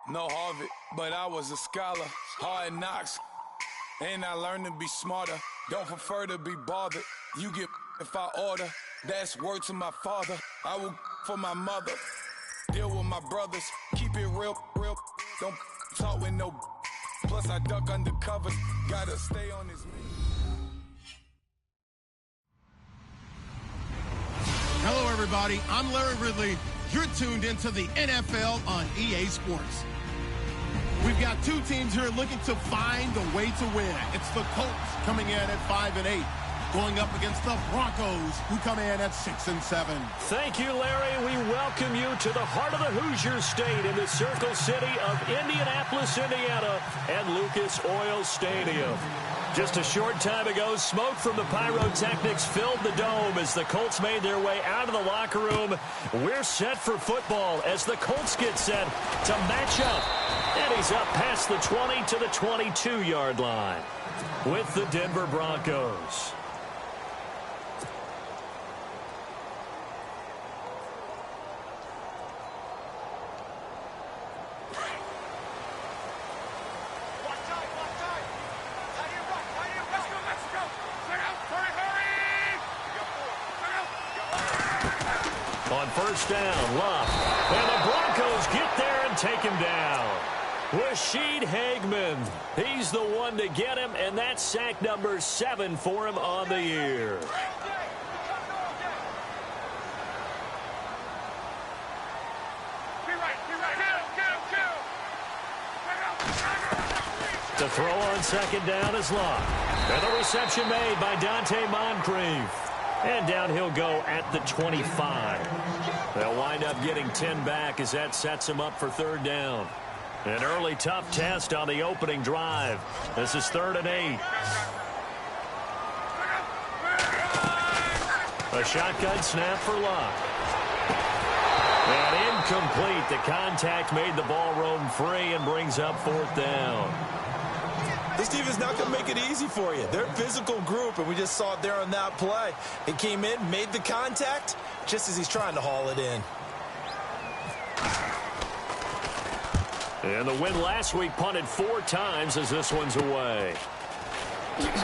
No Harvard, but I was a scholar. Hard knocks, and I learned to be smarter. Don't prefer to be bothered. You get if I order. That's word to my father. I will for my mother. Deal with my brothers. Keep it real. Don't talk with no. Plus I duck under covers. Gotta stay on his. Hello, everybody. I'm Larry Ridley. You're tuned into the NFL on EA Sports. We've got two teams here looking to find a way to win. It's the Colts coming in at 5-8, going up against the Broncos, who come in at 6-7. Thank you, Larry. We welcome you to the heart of the Hoosier State in the Circle City of Indianapolis, Indiana, and Lucas Oil Stadium. Just a short time ago, smoke from the pyrotechnics filled the dome as the Colts made their way out of the locker room. We're set for football as the Colts get set to match up. And he's up past the 20 to the 22-yard line with the Denver Broncos. On first down, Luck. And the Broncos get there and take him down. Rashid Hageman. He's the one to get him, and that's sack number 7 for him on the year. The throw on second down is Luck. And the reception made by Dante Moncrief. And down he'll go at the 25. They'll wind up getting 10 back as that sets him up for third down. An early tough test on the opening drive. This is 3rd and 8. A shotgun snap for Luck. And incomplete. The contact made the ball roam free and brings up 4th down. This team is not going to make it easy for you. They're a physical group, and we just saw it there on that play. It came in, made the contact, just as he's trying to haul it in. And the win last week punted 4 times as this one's away. Just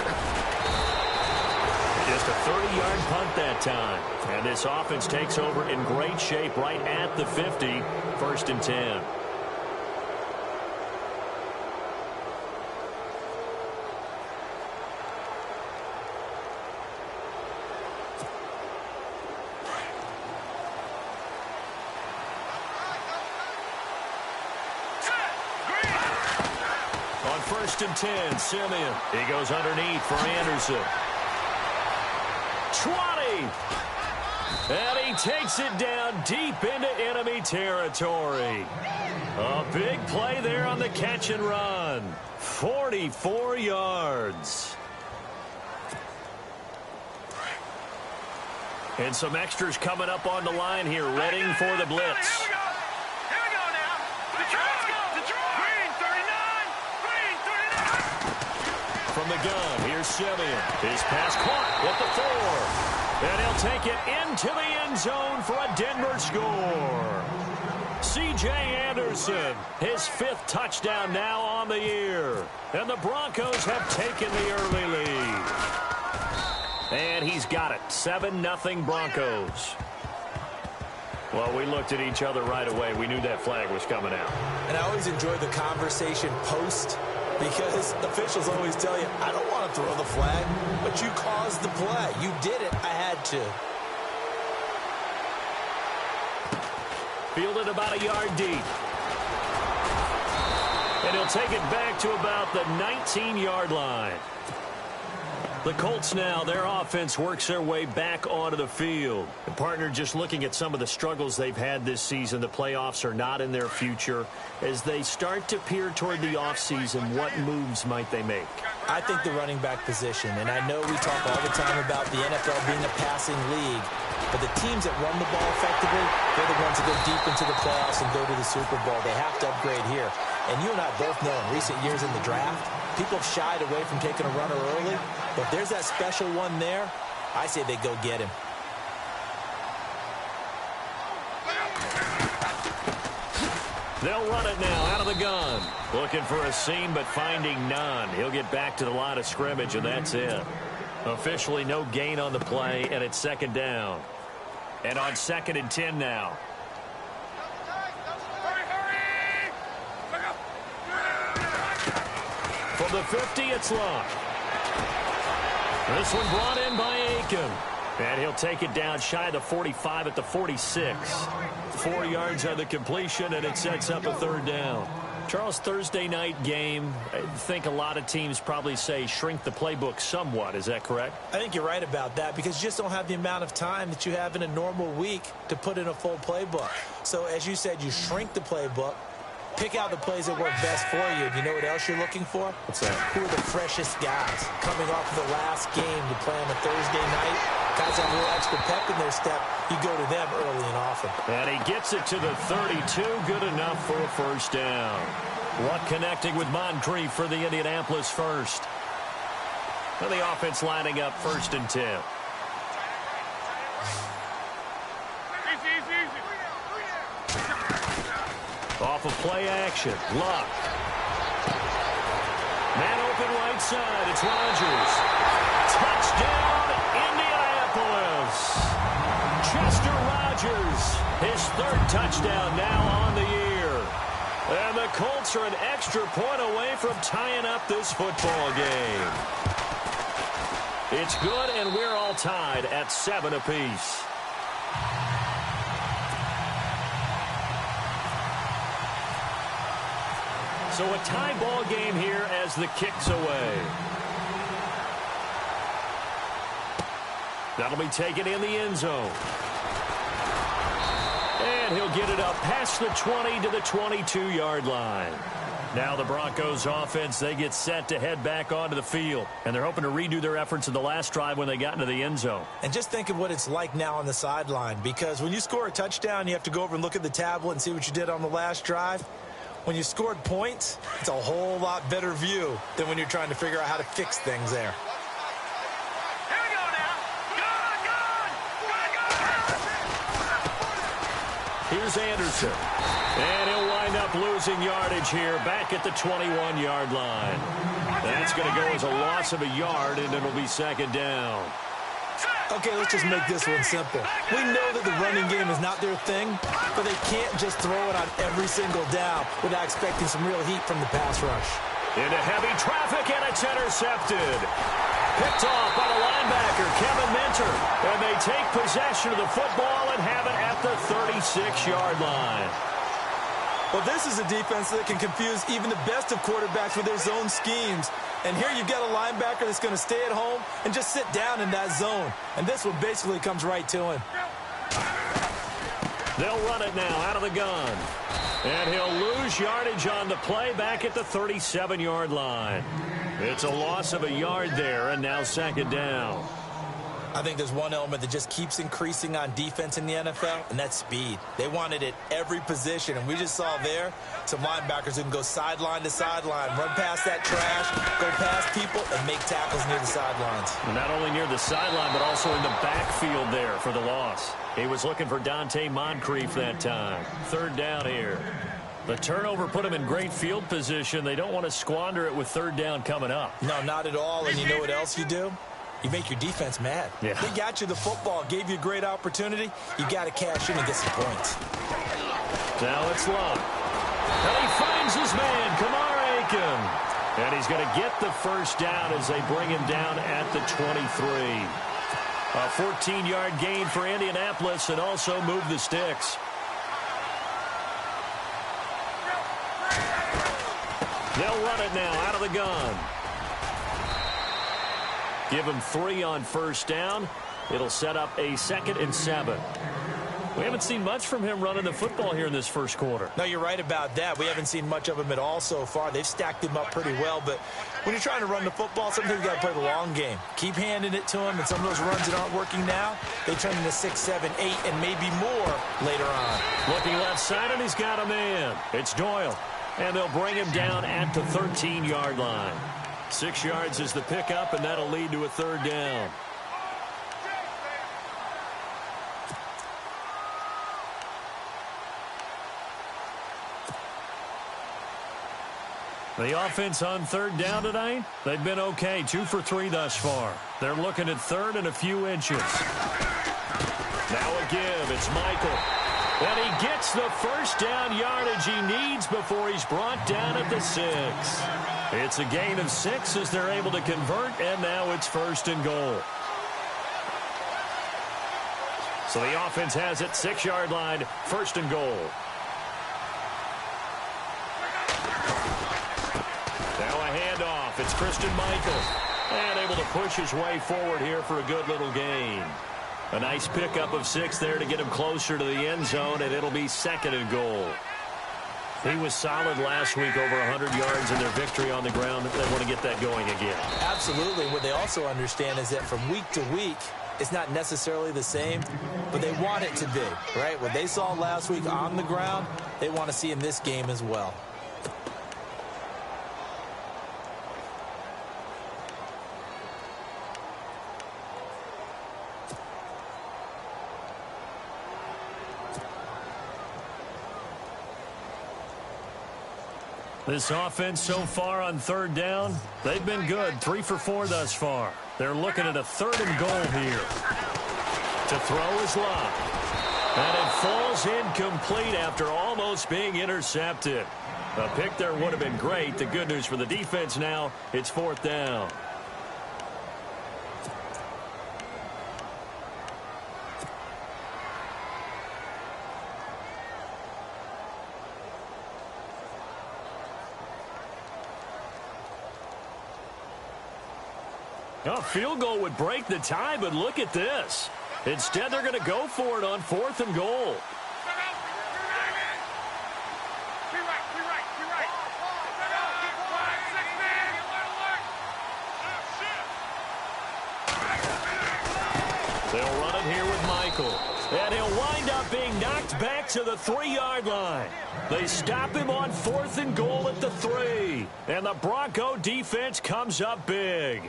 a 30-yard punt that time. And this offense takes over in great shape right at the 50, 1st and 10. On 1st and 10, Simeon. He goes underneath for Anderson. 20. And he takes it down deep into enemy territory. A big play there on the catch and run. 44 yards. And some extras coming up on the line here, readying for the blitz. From the gun, here's Simeon. His pass caught with the 4. And he'll take it into the end zone for a Denver score. C.J. Anderson, his 5th touchdown now on the year. And the Broncos have taken the early lead. And he's got it. 7-0 Broncos. Well, we looked at each other right away. We knew that flag was coming out. And I always enjoy the conversation post, because officials always tell you, I don't want to throw the flag, but you caused the play. You did it. I had to. Fielded about a yard deep. And he'll take it back to about the 19-yard line. The Colts now, their offense works their way back onto the field. And partner, just looking at some of the struggles they've had this season, the playoffs are not in their future. As they start to peer toward the offseason, what moves might they make? I think the running back position, and I know we talk all the time about the NFL being a passing league, but the teams that run the ball effectively, they're the ones that go deep into the playoffs and go to the Super Bowl. They have to upgrade here. And you and I both know in recent years in the draft, people have shied away from taking a runner early. But if there's that special one there, I say they go get him. They'll run it now out of the gun. Looking for a seam, but finding none. He'll get back to the line of scrimmage, and that's it. Officially no gain on the play, and it's second down. And on 2nd and 10 now. From the 50, it's Luck. This one brought in by Aiken. And he'll take it down shy of the 45 at the 46. 4 yards on the completion, and it sets up a third down. Charles, Thursday night game, I think a lot of teams probably say shrink the playbook somewhat. Is that correct? I think you're right about that because you just don't have the amount of time that you have in a normal week to put in a full playbook. So, as you said, you shrink the playbook, pick out the plays that work best for you. And you know what else you're looking for? What's that? Who are the freshest guys coming off of the last game to play on a Thursday night? Guys have a little extra pep in their step. You go to them early and often. And he gets it to the 32. Good enough for a first down. Luck connecting with Moncrief for the Indianapolis first. And the offense lining up 1st and 10. Off of play action. Luck. Man open right side. It's Rodgers. Touchdown, Indianapolis. Chester Rodgers, his 3rd touchdown now on the year. And the Colts are an extra point away from tying up this football game. It's good, and we're all tied at 7 apiece. So a tie ball game here as the kick's away. That'll be taken in the end zone. And he'll get it up past the 20 to the 22-yard line. Now the Broncos offense, they get set to head back onto the field. And they're hoping to redo their efforts in the last drive when they got into the end zone. And just think of what it's like now on the sideline. Because when you score a touchdown, you have to go over and look at the tablet and see what you did on the last drive. When you scored points, it's a whole lot better view than when you're trying to figure out how to fix things there. Here's Anderson. And he'll wind up losing yardage here back at the 21-yard line. That's going to go as a loss of a yard, and it'll be second down. Okay, let's just make this one simple. We know that the running game is not their thing, but they can't just throw it on every single down without expecting some real heat from the pass rush. Into heavy traffic, and it's intercepted. Picked off by the linebacker, Kevin Minter. And they take possession of the football and have it at the 36-yard line. Well, this is a defense that can confuse even the best of quarterbacks with their zone schemes. And here you've got a linebacker that's going to stay at home and just sit down in that zone. And this one basically comes right to him. They'll run it now out of the gun. And he'll lose yardage on the play back at the 37-yard line. It's a loss of a yard there, and now second down. I think there's one element that just keeps increasing on defense in the NFL, and that's speed. They want it at every position, and we just saw there some linebackers who can go sideline to sideline, run past that trash, go past people, and make tackles near the sidelines. And not only near the sideline, but also in the backfield there for the loss. He was looking for Dante Moncrief that time. Third down here. The turnover put him in great field position. They don't want to squander it with third down coming up. No, not at all, and you know what else you do? You make your defense mad. Yeah. They got you the football, gave you a great opportunity. You got to cash in and get some points. Now it's Luck. And he finds his man, Kamar Aiken. And he's going to get the first down as they bring him down at the 23. A 14-yard gain for Indianapolis and also move the sticks. They'll run it now out of the gun. Give him 3 on first down. It'll set up a 2nd and 7. We haven't seen much from him running the football here in this first quarter. No, you're right about that. We haven't seen much of him at all so far. They've stacked him up pretty well, but when you're trying to run the football, sometimes you got to play the long game. Keep handing it to him, and some of those runs that aren't working now, they turn into 6, 7, 8, and maybe more later on. Looking left side, and he's got a man. It's Doyle, and they'll bring him down at the 13-yard line. 6 yards is the pickup, and that'll lead to a third down. The offense on third down tonight, they've been okay, 2 for 3 thus far. They're looking at third and a few inches. Now a give, it's Michael. And he gets the first down yardage he needs before he's brought down at the 6. It's a gain of 6 as they're able to convert, and now it's 1st and goal. So the offense has it, 6-yard line, 1st and goal. Now a handoff. It's Christian Michael. And able to push his way forward here for a good little gain. A nice pickup of 6 there to get him closer to the end zone, and it'll be 2nd and goal. He was solid last week, over 100 yards in their victory on the ground. They want to get that going again. Absolutely. What they also understand is that from week to week, it's not necessarily the same, but they want it to be, right? What they saw last week on the ground, they want to see in this game as well. This offense so far on third down, they've been good. 3 for 4 thus far. They're looking at a 3rd and goal here. To throw is Lott. And it falls incomplete after almost being intercepted. A pick there would have been great. The good news for the defense now, it's 4th down. A field goal would break the tie, but look at this. Instead, they're going to go for it on 4th and goal. They'll run it here with Michael. And he'll wind up being knocked back to the 3-yard line. They stop him on 4th and goal at the 3. And the Bronco defense comes up big.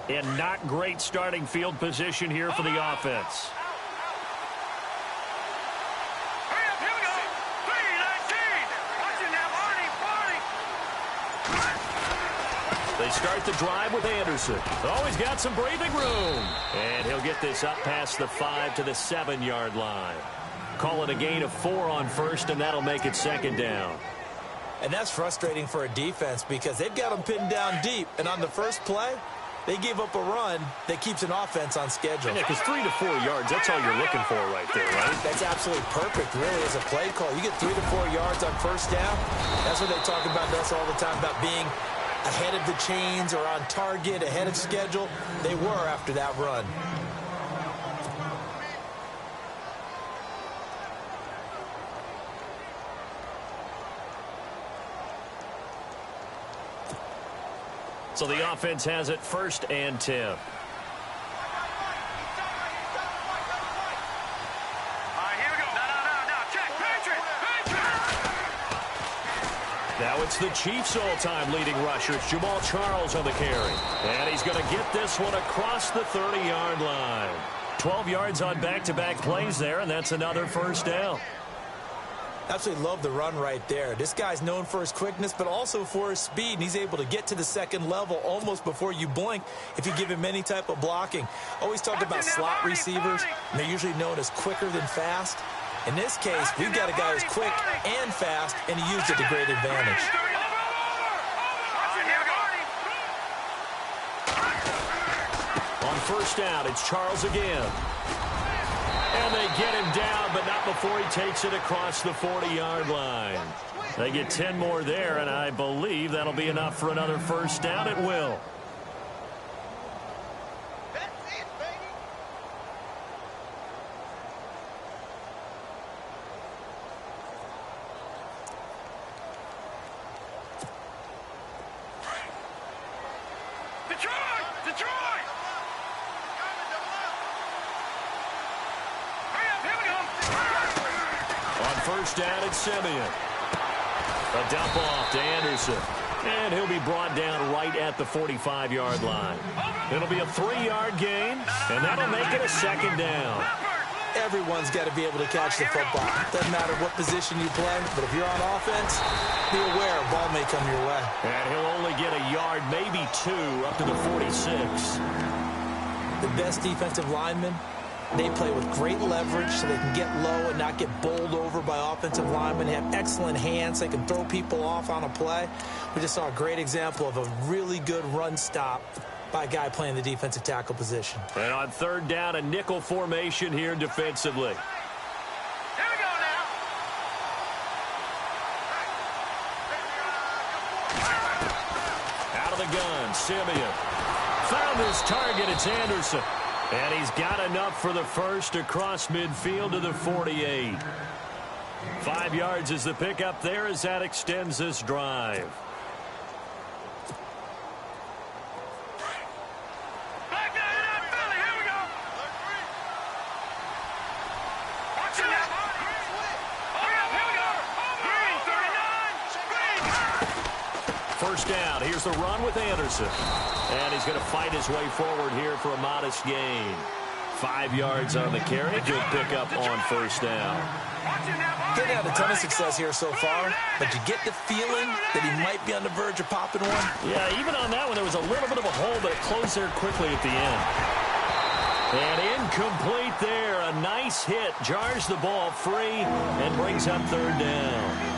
And not great starting field position here for the offense. They start the drive with Anderson. Oh, he's got some breathing room. And he'll get this up past the 5 to the 7-yard line. Call it a gain of 4 on 1st, and that'll make it 2nd down. And that's frustrating for a defense because they've got them pinned down deep. And on the first play, they gave up a run that keeps an offense on schedule. Yeah, because 3 to 4 yards, that's all you're looking for right there, right? That's absolutely perfect, really, as a play call. You get 3 to 4 yards on 1st down. That's what they talk about us all the time, about being ahead of the chains or on target, ahead of schedule. They were after that run. So the offense has it 1st and 10. Now it's the Chiefs' all-time leading rusher. It's Jamal Charles on the carry. And he's going to get this one across the 30-yard line. 12 yards on back-to-back plays there, and that's another 1st down. Absolutely love the run right there. This guy's known for his quickness, but also for his speed, and he's able to get to the 2nd level almost before you blink if you give him any type of blocking. Always talk about slot receivers, and they're usually known as quicker than fast. In this case, we've got a guy who's quick and fast, and he used it to great advantage. On 1st down, it's Charles again. And they get him down, but not before he takes it across the 40-yard line. They get 10 more there, and I believe that'll be enough for another 1st down. It will. On 1st down, it's Simeon. A dump off to Anderson. And he'll be brought down right at the 45-yard line. It'll be a 3-yard gain, and that'll make it a second down. Everyone's got to be able to catch the football. Doesn't matter what position you play, but if you're on offense, be aware a ball may come your way. And he'll only get a yard, maybe 2, up to the 46. The best defensive linemen, they play with great leverage so they can get low and not get bowled over by offensive linemen. They have excellent hands. They can throw people off on a play. We just saw a great example of a really good run stop by a guy playing the defensive tackle position. And on 3rd down, a nickel formation here defensively. Here we go now. Out of the gun, Simeon. Found his target, it's Anderson. And he's got enough for the first across midfield to the 48. 5 yards is the pickup there as that extends this drive. Back down in that belly. Here we go. Watch it out. Hurry up. Here we go. Green, 39. Green. First down. Here's the run with Anderson. And he's going to fight his way forward here for a modest gain. 5 yards on the carry. Good pickup on first down. Didn't have a ton of success here so far, but you get the feeling that he might be on the verge of popping one. Yeah, even on that one, there was a little bit of a hole, but it closed there quickly at the end. And incomplete there. A nice hit. Jars the ball free and brings up 3rd down.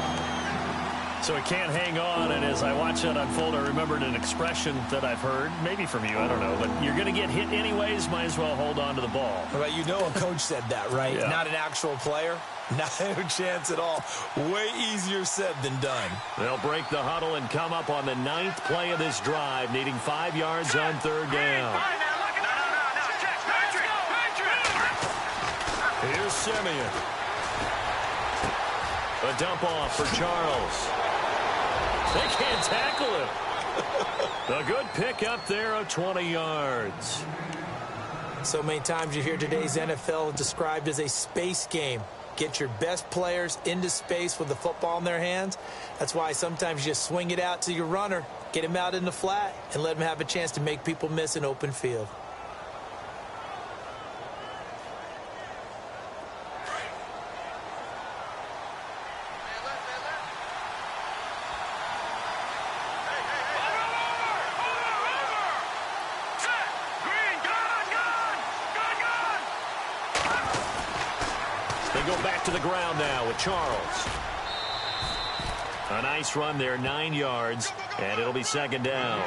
So it can't hang on, and as I watch that unfold, I remembered an expression that I've heard, maybe from you, I don't know, but you're going to get hit anyways, might as well hold on to the ball. Well, you know a coach said that, right? Yeah. Not an actual player. Not a chance at all. Way easier said than done. They'll break the huddle and come up on the 9th play of this drive, needing 5 yards on 3rd down. Here's Simeon. A dump off for Charles. They can't tackle him. A good pickup there of 20 yards. So many times you hear today's NFL described as a space game. Get your best players into space with the football in their hands. That's why sometimes you just swing it out to your runner, get him out in the flat, and let him have a chance to make people miss an open field. Go back to the ground now with Charles. A nice run there, 9 yards, and it'll be 2nd down.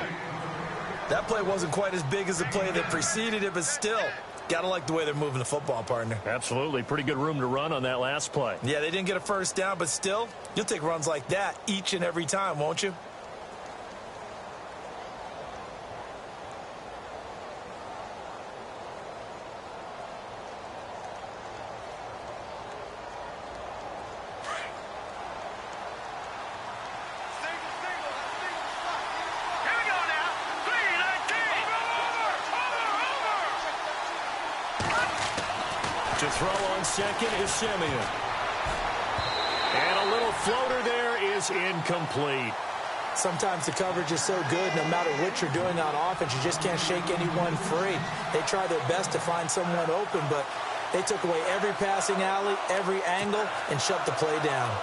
That play wasn't quite as big as the play that preceded it, but still, gotta like the way they're moving the football, partner. Absolutely. Pretty good room to run on that last play. Yeah, they didn't get a first down, but still, you'll take runs like that each and every time, won't you? To throw on second is Simeon. And a little floater there is incomplete. Sometimes the coverage is so good, no matter what you're doing on offense, you just can't shake anyone free. They try their best to find someone open, but they took away every passing alley, every angle, and shut the play down.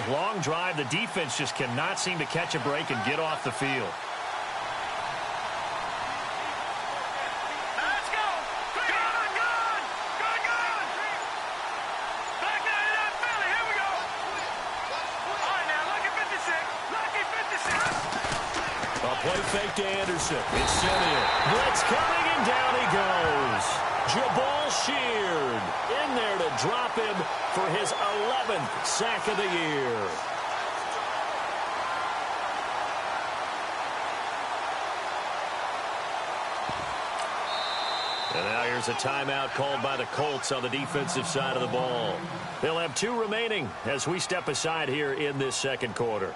Long drive. The defense just cannot seem to catch a break and get off the field. Let's go. Gun. Back down in that belly. Here we go. All right, now, lucky 56. A play fake to Anderson. It's Simeon. Blitz coming, and down he goes. Jabal Sheard in there to drop him for his 11th sack of the year. And now here's a timeout called by the Colts on the defensive side of the ball. They'll have 2 remaining as we step aside here in this 2nd quarter.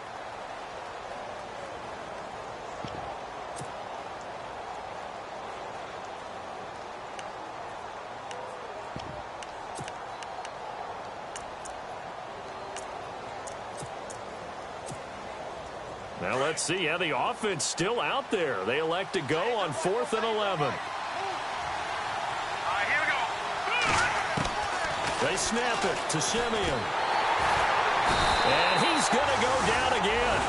let's see. Yeah, the offense still out there. They elect to go on 4th and 11. Here we go. They snap it to Simeon. And he's going to go down again.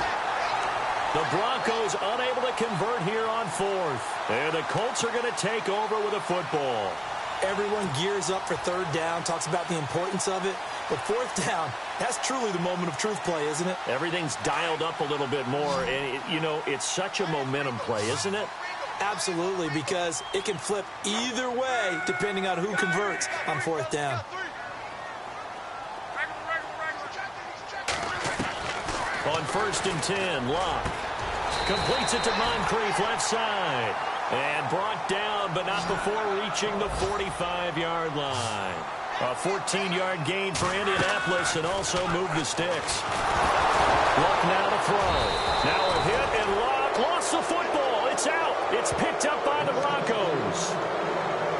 The Broncos unable to convert here on 4th. And the Colts are going to take over with a football. Everyone gears up for 3rd down, talks about the importance of it. But 4th down, that's truly the moment of truth play, isn't it? Everything's dialed up a little bit more. And, it's such a momentum play, isn't it? Absolutely, because it can flip either way depending on who converts on 4th down. On 1st and 10, Locke completes it to Moncrief left side. And brought down, but not before reaching the 45-yard line. A 14-yard gain for Indianapolis and also moved the sticks. Luck now to throw. Now a hit, and Locke lost the football. It's out. It's picked up by the Broncos.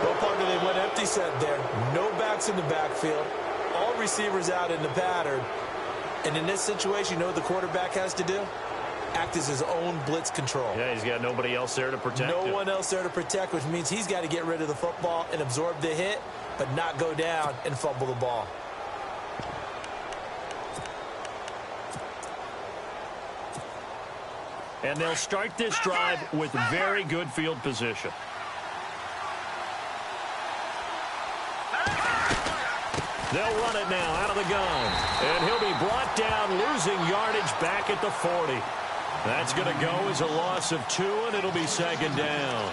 Well, partner, they went empty set there. No backs in the backfield. All receivers out in the pattern. And in this situation, you know what the quarterback has to do? Act as his own blitz control. Yeah, he's got nobody else there to protect him. No one else there to protect, which means he's got to get rid of the football and absorb the hit, but not go down and fumble the ball. And they'll start this drive with very good field position. They'll run it now out of the gun. And he'll be brought down, losing yardage back at the 40. That's going to go as a loss of 2, and it'll be 2nd down.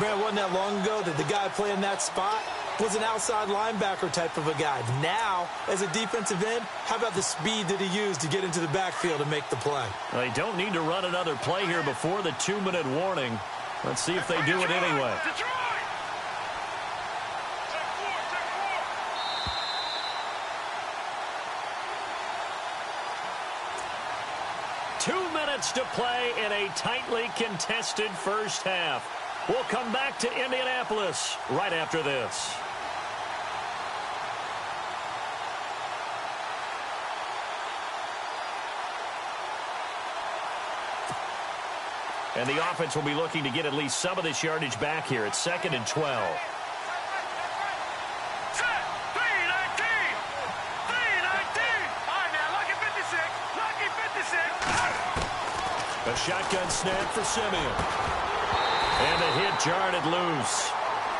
Man, wasn't that long ago that the guy playing that spot was an outside linebacker type of a guy. Now, as a defensive end, how about the speed that he used to get into the backfield and make the play? They don't need to run another play here before the 2-minute warning. Let's see if they do it anyway. 2 minutes to play in a tightly contested first half. We'll come back to Indianapolis right after this. And the offense will be looking to get at least some of this yardage back here. It's 2nd and 12. A shotgun snap for Simeon. And the hit jarred it loose.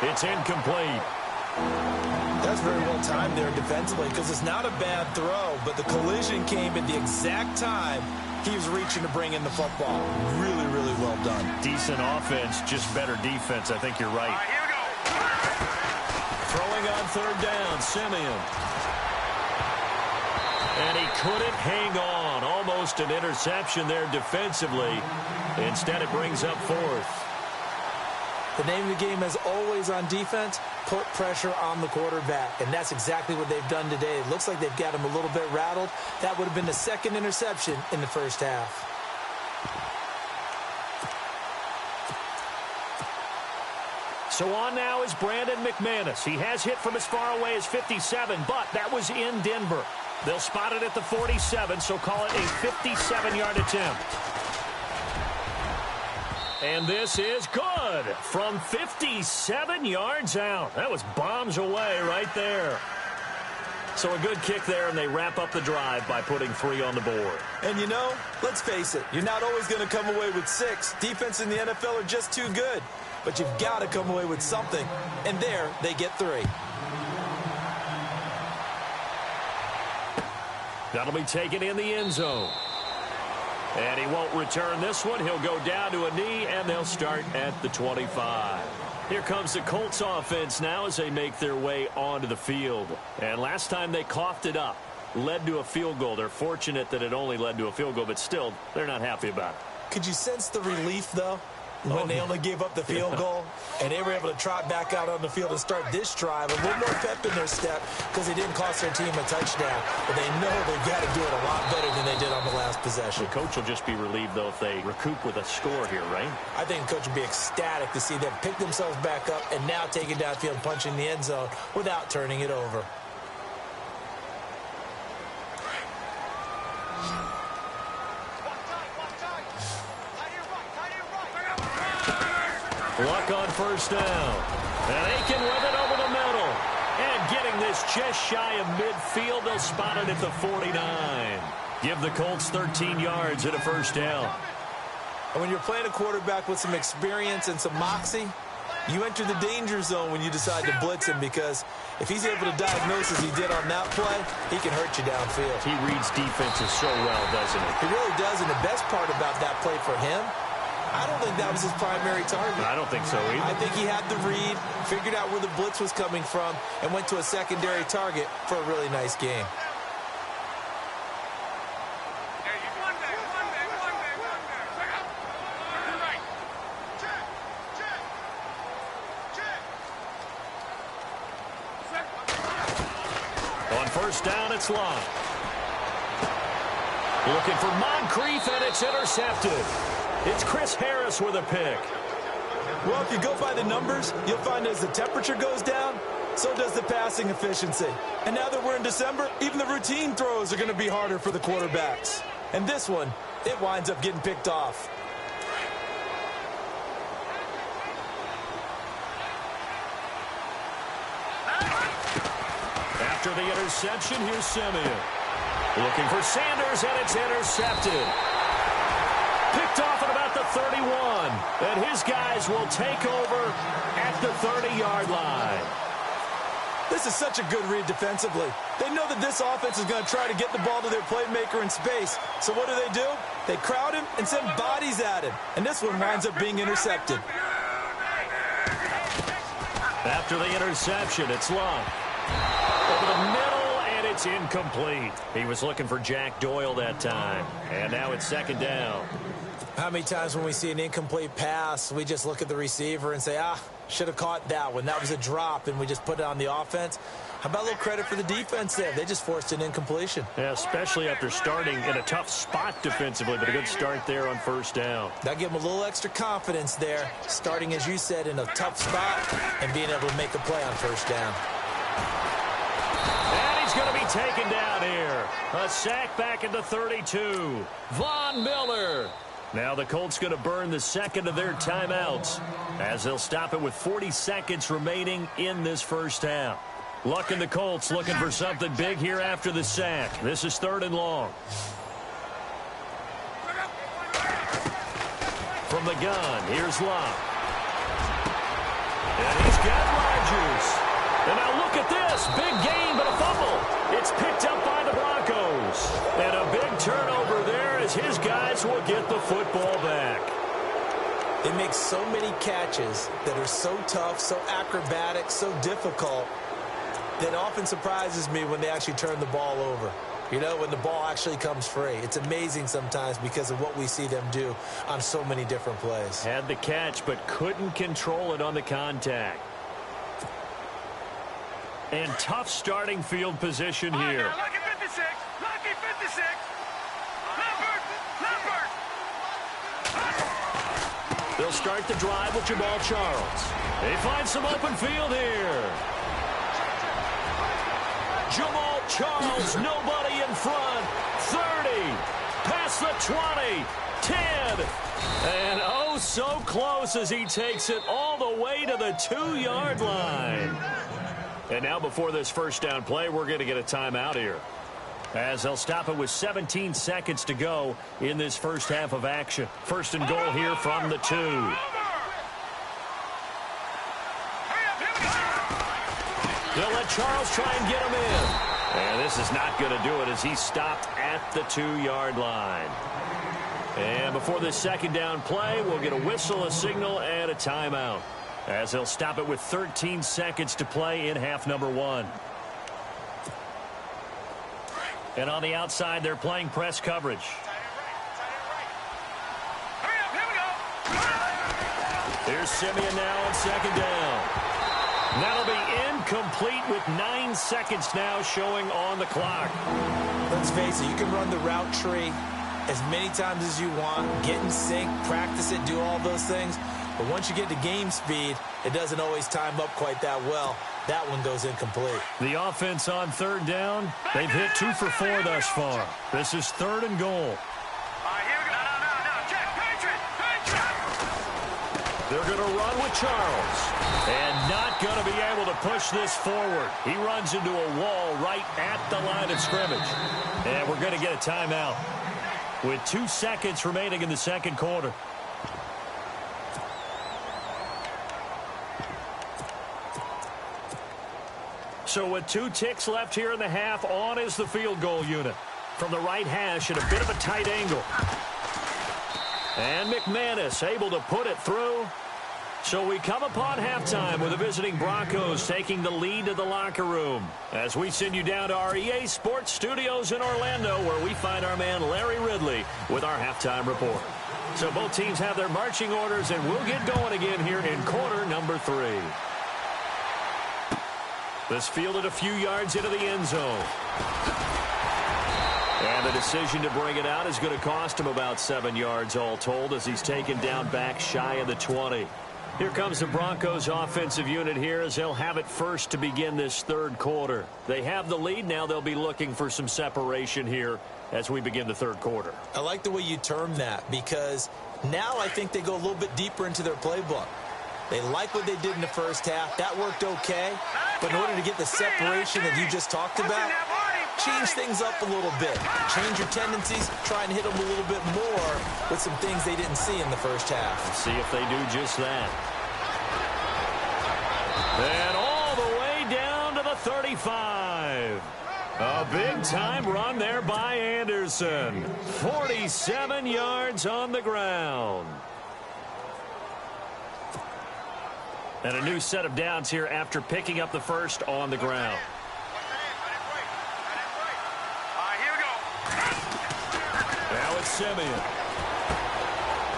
It's incomplete. That's very well timed there defensively because it's not a bad throw, but the collision came at the exact time he was reaching to bring in the football. Really, really well done. Decent offense, just better defense. I think you're right. All right, here we go. Throwing on 3rd down, Simeon. And he couldn't hang on. Almost an interception there defensively. Instead, it brings up 4th. The name of the game, as always on defense, put pressure on the quarterback. And that's exactly what they've done today. It looks like they've got him a little bit rattled. That would have been the 2nd interception in the first half. So on now is Brandon McManus. He has hit from as far away as 57, but that was in Denver. They'll spot it at the 47, so call it a 57-yard attempt. And this is good from 57 yards out. That was bombs away right there. So a good kick there, and they wrap up the drive by putting 3 on the board. And you know, let's face it, you're not always going to come away with 6. Defense in the NFL are just too good. But you've got to come away with something. And there, they get 3. That'll be taken in the end zone. And he won't return this one. He'll go down to a knee, and they'll start at the 25. Here comes the Colts offense now as they make their way onto the field. And last time they coughed it up, led to a field goal. They're fortunate that it only led to a field goal, but still, they're not happy about it. Could you sense the relief, though, when they only gave up the field goal and they were able to trot back out on the field and start this drive? A little more pep in their step because they didn't cost their team a touchdown. But they know they've got to do it a lot better than they did on the last possession. The coach will just be relieved, though, if they recoup with a score here, right? I think the coach would be ecstatic to see them pick themselves back up and now take it downfield, punching the end zone without turning it over. Luck on first down. And Aiken with it over the middle. And getting this just shy of midfield. They'll spot it at the 49. Give the Colts 13 yards at a first down. And when you're playing a quarterback with some experience and some moxie, you enter the danger zone when you decide to blitz him, because if he's able to diagnose as he did on that play, he can hurt you downfield. He reads defenses so well, doesn't he? He really does, and the best part about that play for him, I don't think that was his primary target. I don't think so either. I think he had the read, figured out where the blitz was coming from, and went to a secondary target for a really nice game. On first down, it's Love. Looking for Moncrief, and it's intercepted. It's Chris Harris with a pick. Well, if you go by the numbers, you'll find as the temperature goes down, so does the passing efficiency. And now that we're in December, even the routine throws are going to be harder for the quarterbacks. And this one, it winds up getting picked off. After the interception, here's Simeon. Looking for Sanders, and it's intercepted. Picked off at about the 31. And his guys will take over at the 30-yard line. This is such a good read defensively. They know that this offense is going to try to get the ball to their playmaker in space. So what do? They crowd him and send bodies at him. And this one winds up being intercepted. After the interception, it's Long. Over the middle, and it's incomplete. He was looking for Jack Doyle that time. And now it's second down. How many times when we see an incomplete pass, we just look at the receiver and say, should have caught that one. That was a drop, and we just put it on the offense. How about a little credit for the defense there? They just forced an incompletion. Yeah, especially after starting in a tough spot defensively, but a good start there on first down. That gave them a little extra confidence there, starting, as you said, in a tough spot and being able to make a play on first down. And he's going to be taken down here. A sack back at the 32. Von Miller. Now the Colts going to burn the second of their timeouts as they'll stop it with 40 seconds remaining in this first half. Luck in the Colts looking for something big here after the sack. This is 3rd and long. From the gun, here's Luck. And he's got Rodgers. And now look at this. Big gain, but a fumble. It's picked up by the Broncos. And a big turnover there as his guys will get the football back. They make so many catches that are so tough, so acrobatic, so difficult, that often surprises me when they actually turn the ball over. You know, when the ball actually comes free. It's amazing sometimes because of what we see them do on so many different plays. Had the catch, but couldn't control it on the contact. And tough starting field position here. Lucky 56. Lucky 56. Leopard. They'll start the drive with Jamal Charles. They find some open field here. Jamal Charles, nobody in front. 30. Past the 20. 10. And oh, so close as he takes it all the way to the 2-yard line. And now before this first down play, we're going to get a timeout here, as they'll stop it with 17 seconds to go in this first half of action. 1st and goal here from the 2. They'll let Charles try and get him in. And this is not going to do it as he stopped at the 2-yard line. And before this second down play, we'll get a whistle, a signal, and a timeout, as they'll stop it with 13 seconds to play in half number 1. And on the outside, they're playing press coverage. Here's Simeon now on second down. That'll be incomplete with 9 seconds now showing on the clock. Let's face it, you can run the route tree as many times as you want, get in sync, practice it, do all those things. But once you get to game speed, it doesn't always time up quite that well. That one goes incomplete. The offense on 3rd down, they've hit 2 for 4 thus far. This is 3rd and goal. All right, here we go. No. Check. Patriot. They're going to run with Charles. And not going to be able to push this forward. He runs into a wall right at the line of scrimmage. And we're going to get a timeout with 2 seconds remaining in the second quarter. So with 2 ticks left here in the half, on is the field goal unit. From the right hash at a bit of a tight angle. And McManus able to put it through. So we come upon halftime with the visiting Broncos taking the lead to the locker room. As we send you down to our EA Sports Studios in Orlando, where we find our man Larry Ridley with our halftime report. So both teams have their marching orders, and we'll get going again here in quarter number 3. This fielded a few yards into the end zone. And the decision to bring it out is going to cost him about 7 yards all told, as he's taken down back shy of the 20. Here comes the Broncos offensive unit here, as they'll have it first to begin this third quarter. They have the lead. Now they'll be looking for some separation here as we begin the third quarter. I like the way you term that, because now I think they go a little bit deeper into their playbook. They like what they did in the first half. That worked okay. But in order to get the separation that you just talked about, change things up a little bit. Change your tendencies. Try and hit them a little bit more with some things they didn't see in the first half. Let's see if they do just that. And all the way down to the 35. A big-time run there by Anderson. 47 yards on the ground. And a new set of downs here after picking up the first on the ground. Now it's Simeon.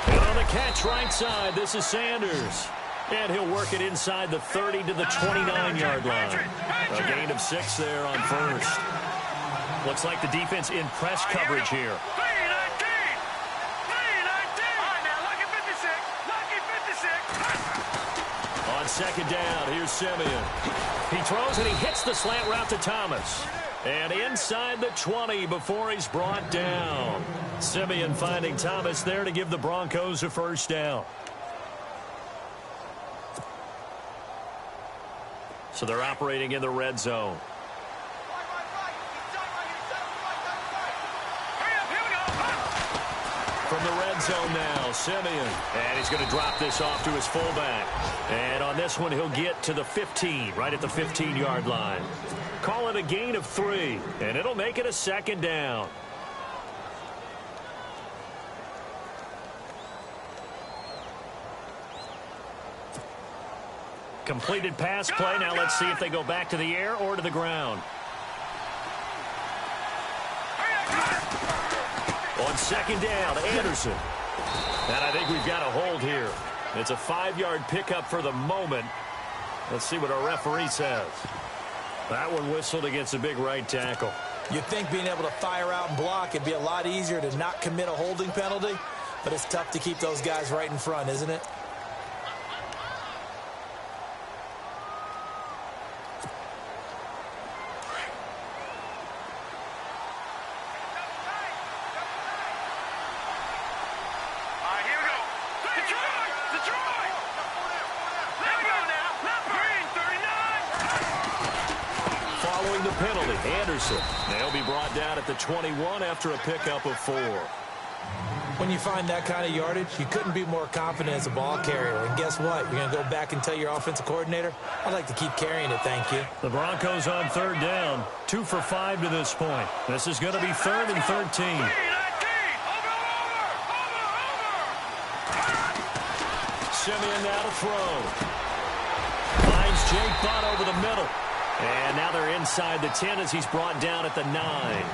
And on the catch right side, this is Sanders. And he'll work it inside the 30 to the 29-yard line. A gain of 6 there on first. Looks like the defense in press coverage here. On second down, here's Simeon. He throws and he hits the slant route to Thomas. And inside the 20 before he's brought down. Simeon finding Thomas there to give the Broncos a first down. So they're operating in the red zone. From the red zone now, Simeon. And he's going to drop this off to his fullback. And on this one, he'll get to the 15, right at the 15-yard line. Call it a gain of 3, and it'll make it a second down. Completed pass play. Now let's see if they go back to the air or to the ground. On second down, Anderson. And I think we've got a hold here. It's a 5-yard pickup for the moment. Let's see what our referee says. That one whistled against a big right tackle. You'd think being able to fire out and block, it'd be a lot easier to not commit a holding penalty, but it's tough to keep those guys right in front, isn't it? Anderson. They'll be brought down at the 21 after a pickup of 4. When you find that kind of yardage, you couldn't be more confident as a ball carrier. And guess what? You're going to go back and tell your offensive coordinator, I'd like to keep carrying it, thank you. The Broncos on third down. 2 for 5 to this point. This is going to be 3rd and 13. Simeon now to throw. Finds Jake Butt over the middle. And now they're inside the 10 as he's brought down at the 9.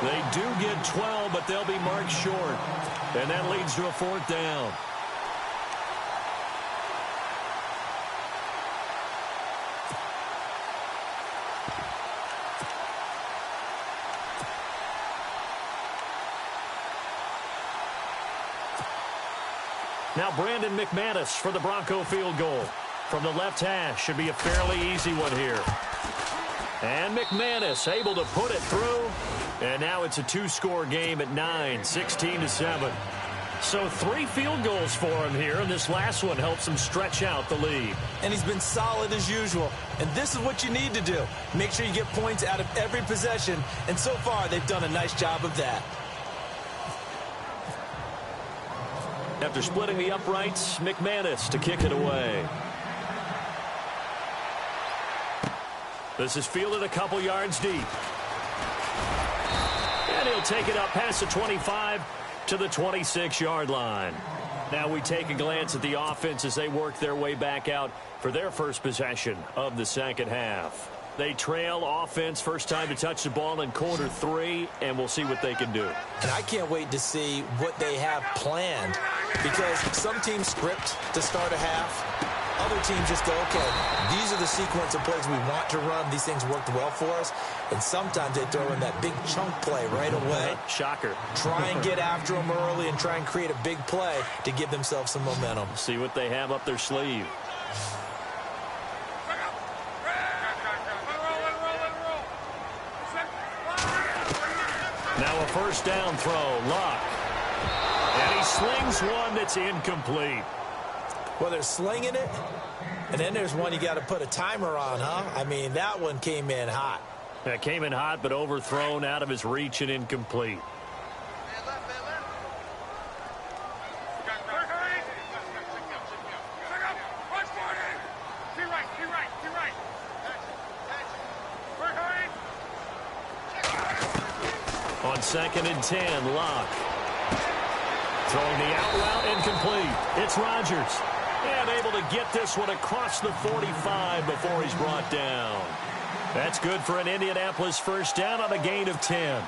They do get 12, but they'll be marked short. And that leads to a 4th down. Now Brandon McManus for the Bronco field goal. From the left hash, should be a fairly easy one here. And McManus able to put it through. And now it's a 2-score game at 9, 16-7. So 3 field goals for him here, and this last one helps him stretch out the lead. And he's been solid as usual. And this is what you need to do. Make sure you get points out of every possession. And so far, they've done a nice job of that. After splitting the uprights, McManus to kick it away. This is fielded a couple yards deep. And he'll take it up past the 25 to the 26-yard line. Now we take a glance at the offense as they work their way back out for their first possession of the second half. They trail offense first time to touch the ball in quarter 3, and we'll see what they can do. And I can't wait to see what they have planned, because some teams script to start a half. Other teams just go, okay, these are the sequence of plays we want to run. These things worked well for us. And sometimes they throw in that big chunk play right away. Shocker. Try and get after them early and try and create a big play to give themselves some momentum. See what they have up their sleeve. Now a first down throw, Luck. And he slings one that's incomplete. Well, they're slinging it, and then there's one you got to put a timer on, huh? I mean, that one came in hot. That came in hot, but overthrown out of his reach and incomplete. On 2nd and 10, Locke. Throwing the out route, incomplete. It's Rodgers. And able to get this one across the 45 before he's brought down. That's good for an Indianapolis first down on a gain of 10.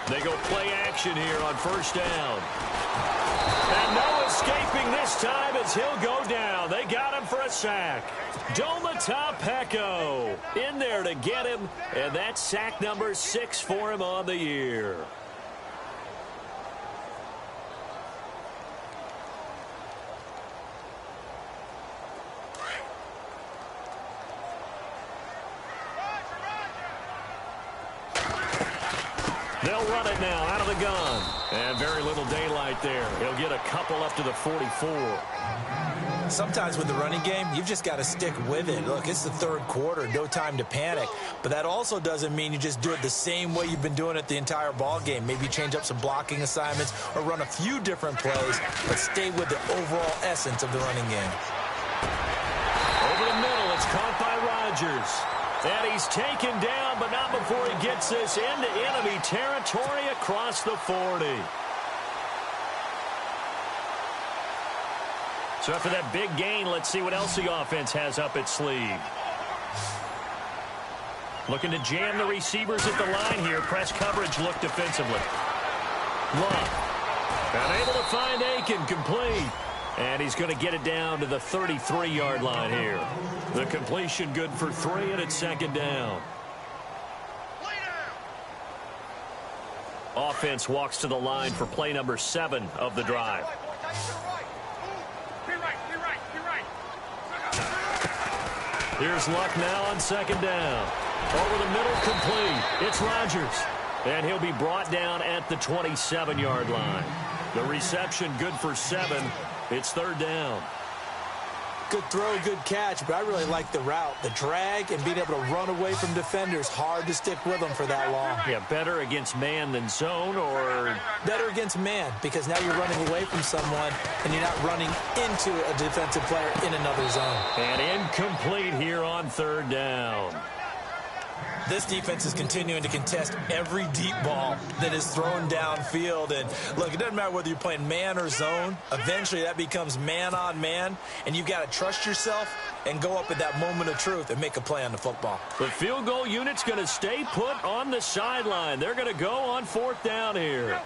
They go play action here on first down. And no escaping this time as he'll go down. They got him for a sack. Domata in there to get him, and that's sack number 6 for him on the year. They'll run it now out of the gun. And very little daylight there. He'll get a couple up to the 44. Sometimes with the running game, you've just got to stick with it. Look, it's the third quarter, no time to panic. But that also doesn't mean you just do it the same way you've been doing it the entire ball game. Maybe change up some blocking assignments or run a few different plays, but stay with the overall essence of the running game. Over the middle, it's caught by Rodgers. And he's taken down, but not before he gets this into enemy territory across the 40. So after that big gain, let's see what else the offense has up its sleeve. Looking to jam the receivers at the line here. Press coverage look defensively. Love. Unable to find Aiken, complete. And he's going to get it down to the 33-yard line here. The completion good for 3, and it's 2nd down. Offense walks to the line for play number 7 of the drive. Here's Luck now on 2nd down. Over the middle, complete. It's Rodgers. And he'll be brought down at the 27-yard line. The reception good for 7. It's 3rd down. Good throw, good catch, but I really like the route. The drag and being able to run away from defenders, hard to stick with them for that long. Yeah, better against man than zone, or better against man, because now you're running away from someone and you're not running into a defensive player in another zone. And incomplete here on 3rd down. This defense is continuing to contest every deep ball that is thrown downfield. And look, it doesn't matter whether you're playing man or zone. Eventually that becomes man on man, and you've got to trust yourself and go up at that moment of truth and make a play on the football. The field goal unit's going to stay put on the sideline. They're going to go on 4th down here.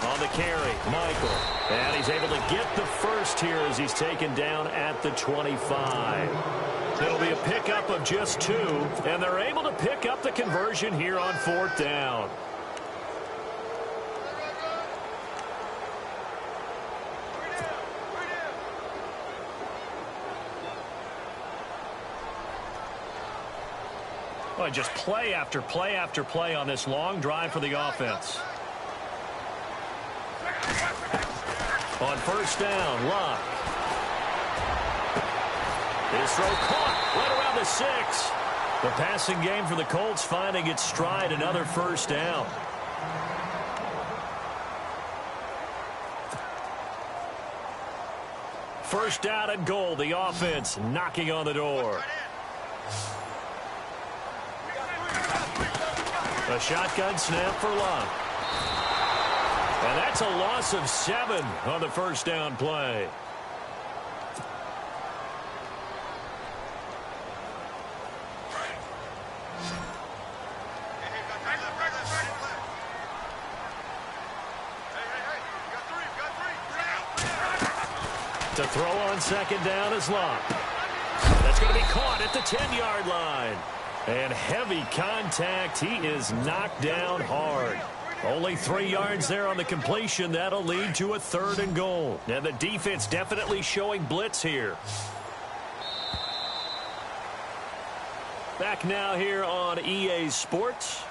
On the carry, Michael. And he's able to get the first here as he's taken down at the 25. It'll be a pickup of just 2, and they're able to pick up the conversion here on 4th down. Well, just play after play after play on this long drive for the offense. On first down, Locke. His throw caught right around the 6. The passing game for the Colts finding its stride, another first down. First down and goal, the offense knocking on the door. A shotgun snap for Locke. And that's a loss of 7 on the first down play. To throw on second down is Locke. That's going to be caught at the 10-yard line. And heavy contact. He is knocked down hard. Only 3 yards there on the completion. That'll lead to a 3rd and goal. And the defense definitely showing blitz here. Back now here on EA Sports.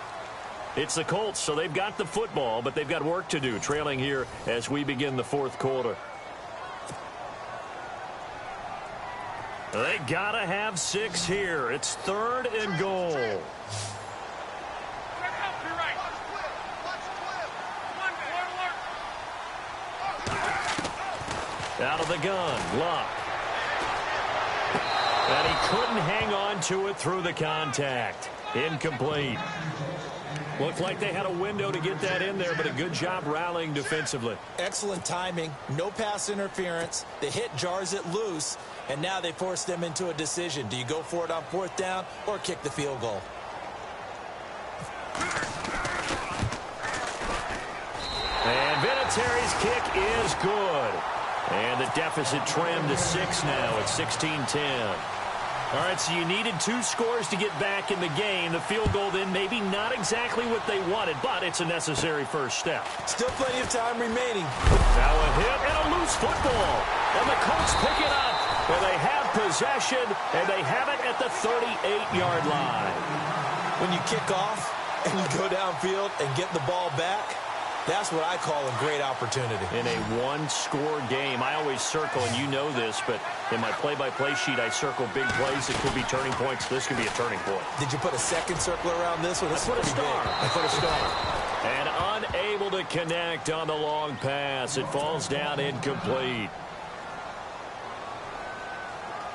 It's the Colts, so they've got the football, but they've got work to do, trailing here as we begin the 4th quarter. They gotta have 6 here. It's 3rd and goal. Out of the gun, Locke. And he couldn't hang on to it through the contact. Incomplete. Looked like they had a window to get that in there, but a good job rallying defensively. Excellent timing, no pass interference. The hit jars it loose, and now they force them into a decision. Do you go for it on 4th down or kick the field goal? And Vinatieri's kick is good. And the deficit trimmed to 6 now at 16-10. All right, so you needed 2 scores to get back in the game. The field goal then maybe not exactly what they wanted, but it's a necessary first step. Still plenty of time remaining. Now a hit and a loose football. And the Colts pick it up. And they have possession, and they have it at the 38-yard line. When you kick off and you go downfield and get the ball back, that's what I call a great opportunity. In a 1-score game, I always circle, and you know this, but in my play-by-play sheet, I circle big plays. It could be turning points. This could be a turning point. Did you put a second circle around this one? I put a star. I put a star. And unable to connect on the long pass. It falls down incomplete.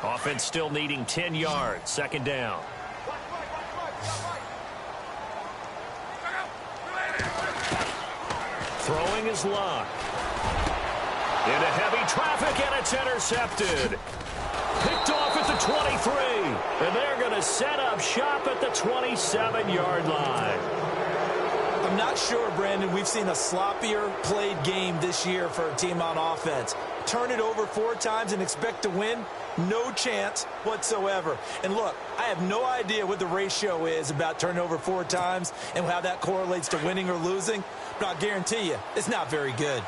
Offense still needing 10 yards. 2nd down. Throwing is Locke. Into heavy traffic, and it's intercepted. Picked off at the 23. And they're going to set up shop at the 27-yard line. I'm not sure, Brandon, we've seen a sloppier played game this year for a team on offense. Turn it over 4 times and expect to win? No chance whatsoever. And look, I have no idea what the ratio is about turning over 4 times and how that correlates to winning or losing, but I'll guarantee you, it's not very good.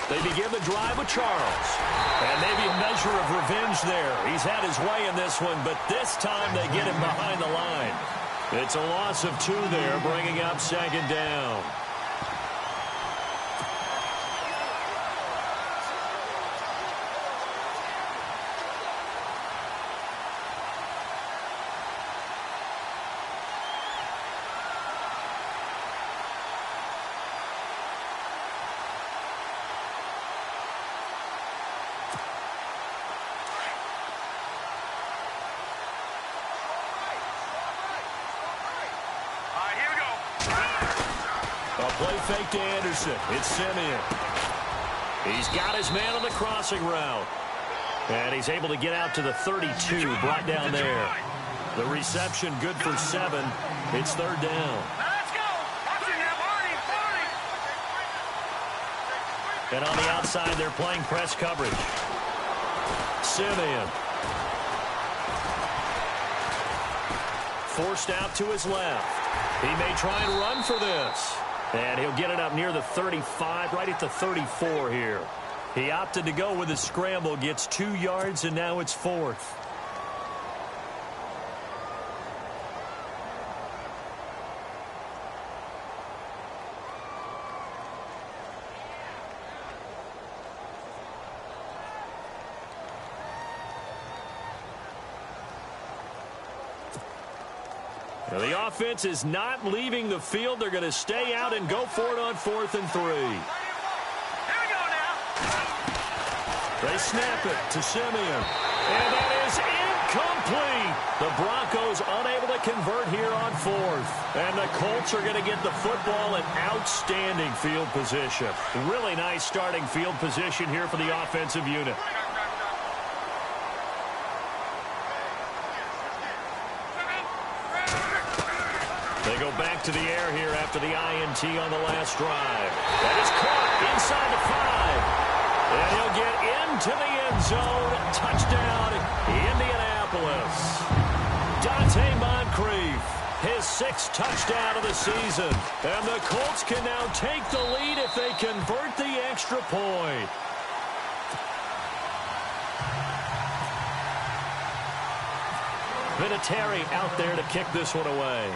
They begin the drive with Charles. And maybe a measure of revenge there. He's had his way in this one, but this time they get him behind the line. It's a loss of 2 there, bringing up 2nd down. Play fake to Anderson. It's Simeon. He's got his man on the crossing route. And he's able to get out to the 32, brought down there. The reception good for 7. It's 3rd down. Let's go. And on the outside, they're playing press coverage. Simeon. Forced out to his left. He may try and run for this. And he'll get it up near the 35, right at the 34 here. He opted to go with a scramble, gets 2 yards, and now it's 4th. Now the offense is not leaving the field. They're going to stay out and go for it on 4th and 3. They snap it to Simeon. And that is incomplete. The Broncos unable to convert here on 4th. And the Colts are going to get the football in outstanding field position. Really nice starting field position here for the offensive unit. They go back to the air here after the INT on the last drive. That is caught inside the 5. And he'll get into the end zone. Touchdown, Indianapolis. Dante Moncrief, his 6th touchdown of the season. And the Colts can now take the lead if they convert the extra point. Vinatieri out there to kick this one away.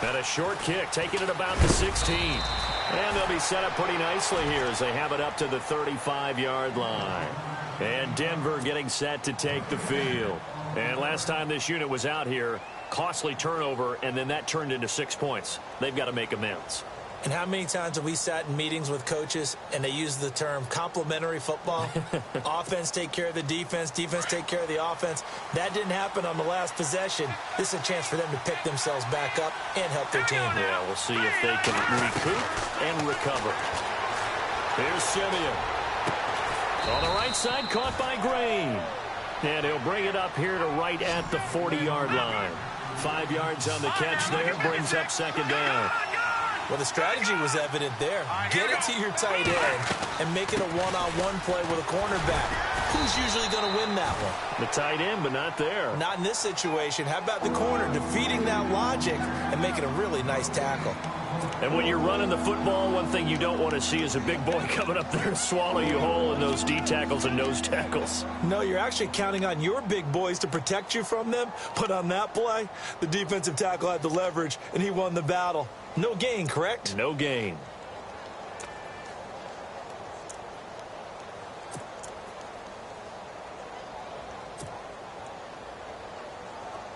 And a short kick, taking it about the 16. And they'll be set up pretty nicely here as they have it up to the 35-yard line. And Denver getting set to take the field. And last time this unit was out here, costly turnover, and then that turned into 6 points. They've got to make amends. And how many times have we sat in meetings with coaches and they use the term complementary football? Offense take care of the defense, defense take care of the offense. That didn't happen on the last possession. This is a chance for them to pick themselves back up and help their team. Yeah, we'll see if they can recoup and recover. Here's Simeon. On the right side, caught by Green. And he'll bring it up here to right at the 40-yard line. 5 yards on the catch there, brings up 2nd down. Well, the strategy was evident there. Get it to your tight end and make it a one-on-one play with a cornerback. Who's usually going to win that one? The tight end, but not there. Not in this situation. How about the corner defeating that logic and making a really nice tackle? And when you're running the football, one thing you don't want to see is a big boy coming up there and swallow you whole in those D tackles and nose tackles. No, you're actually counting on your big boys to protect you from them. But on that play, the defensive tackle had the leverage, and he won the battle. No gain, correct? No gain.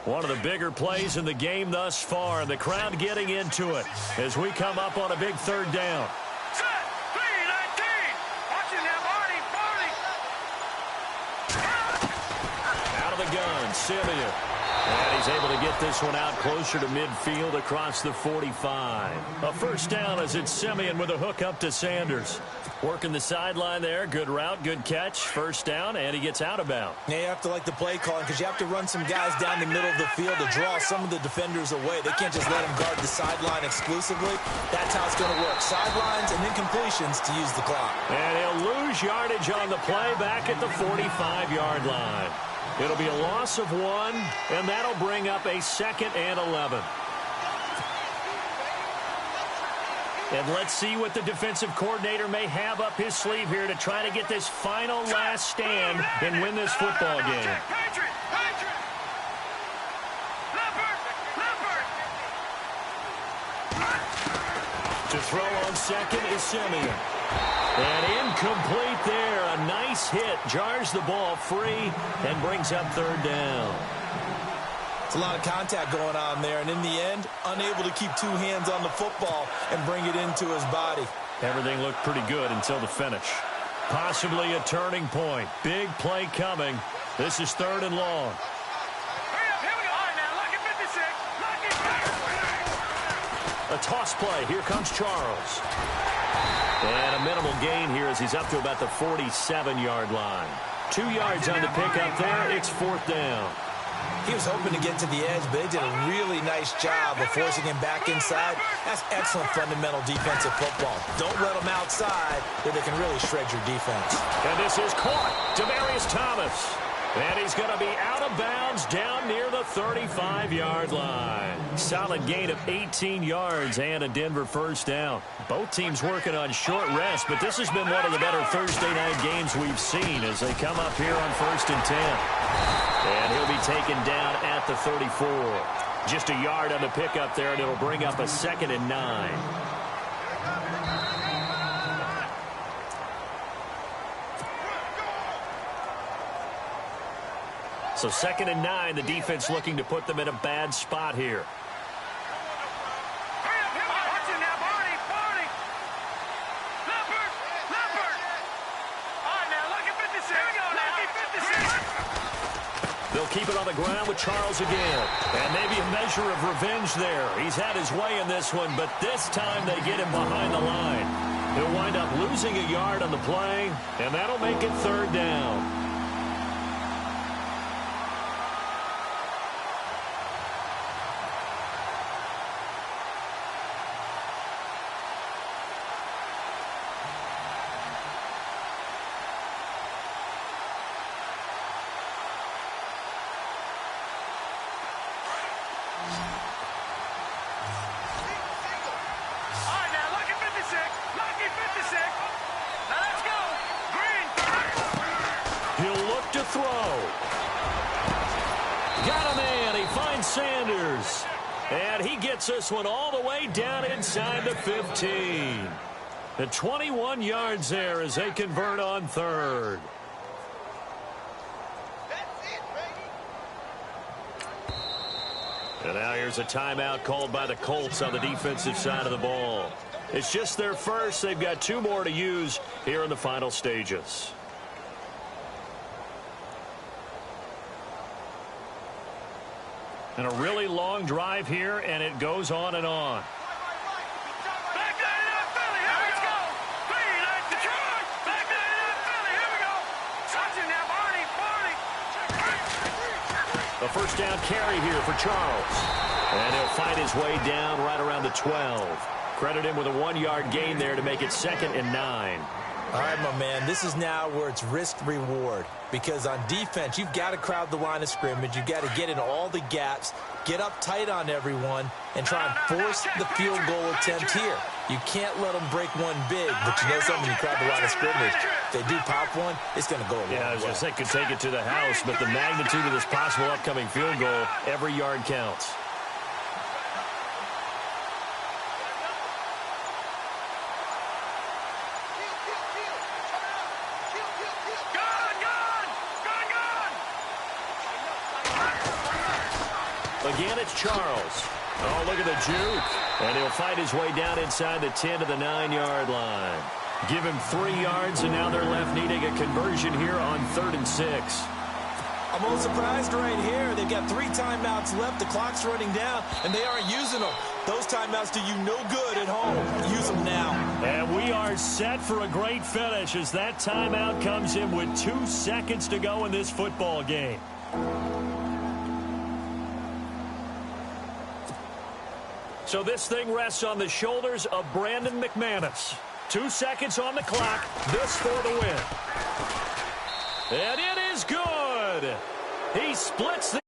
One of the bigger plays in the game thus far, and the crowd getting into it as we come up on a big 3rd down. Set, 3-19. Watching them, Artie, Out of the gun, Simeon. And he's able to get this one out closer to midfield across the 45. A 1st down as it's Simeon with a hook up to Sanders. Working the sideline there. Good route, good catch. 1st down, and he gets out of bounds. Now you have to like the play calling because you have to run some guys down the middle of the field to draw some of the defenders away. They can't just let them guard the sideline exclusively. That's how it's going to work. Sidelines and then completions to use the clock. And he'll lose yardage on the play back at the 45-yard line. It'll be a loss of 1, and that'll bring up a 2nd and 11. And let's see what the defensive coordinator may have up his sleeve here to try to get this final last stand and win this football game. To throw on 2nd is Simeon. And incomplete there. A nice hit. Jars the ball free and brings up 3rd down. It's a lot of contact going on there, and in the end, unable to keep 2 hands on the football and bring it into his body. Everything looked pretty good until the finish. Possibly a turning point. Big play coming. This is 3rd and long. Here we go. All right, now, lucky 56. Lucky. A toss play. Here comes Charles. And a minimal gain here as he's up to about the 47-yard line. 2 yards on the pickup there. It's 4th down. He was hoping to get to the edge, but they did a really nice job of forcing him back inside. That's excellent fundamental defensive football. Don't let them outside where they can really shred your defense. And this is caught. Demaryius Thomas. And he's going to be out of bounds down near the 35-yard line. Solid gain of 18 yards and a Denver first down. Both teams working on short rest, but this has been one of the better Thursday night games we've seen as they come up here on 1st and 10. And he'll be taken down at the 34. Just a yard on the pickup there, and it'll bring up a 2nd and 9. So 2nd and 9, the defense looking to put them in a bad spot here. They'll keep it on the ground with Charles again. And maybe a measure of revenge there. He's had his way in this one, but this time they get him behind the line. He'll wind up losing a yard on the play, and that'll make it 3rd down. Sanders. And he gets this one all the way down inside the 15. The 21 yards there as they convert on 3rd. And now here's a timeout called by the Colts on the defensive side of the ball. It's just their first. They've got 2 more to use here in the final stages. And a really long drive here, and it goes on and on. A first down carry here for Charles. And he'll fight his way down right around the 12. Credit him with a 1-yard gain there to make it 2nd and 9. All right, my man, this is now where it's risk-reward. Because on defense, you've got to crowd the line of scrimmage. You've got to get in all the gaps, get up tight on everyone, and try and force the field goal attempt here. You can't let them break one big, but you know something, you crowd the line of scrimmage. If they do pop one, it's going to go a long way. Yeah, I was going to say, could take it to the house, but the magnitude of this possible upcoming field goal, every yard counts. Again, it's Charles. Oh, look at the juke. And he'll fight his way down inside the 10 to the 9-yard line. Give him 3 yards, and now they're left needing a conversion here on 3rd and 6. I'm a little surprised right here. They've got 3 timeouts left. The clock's running down, and they aren't using them. Those timeouts do you no good at home. Use them now. And we are set for a great finish as that timeout comes in with 2 seconds to go in this football game. So this thing rests on the shoulders of Brandon McManus. 2 seconds on the clock. This for the win. And it is good. He splits the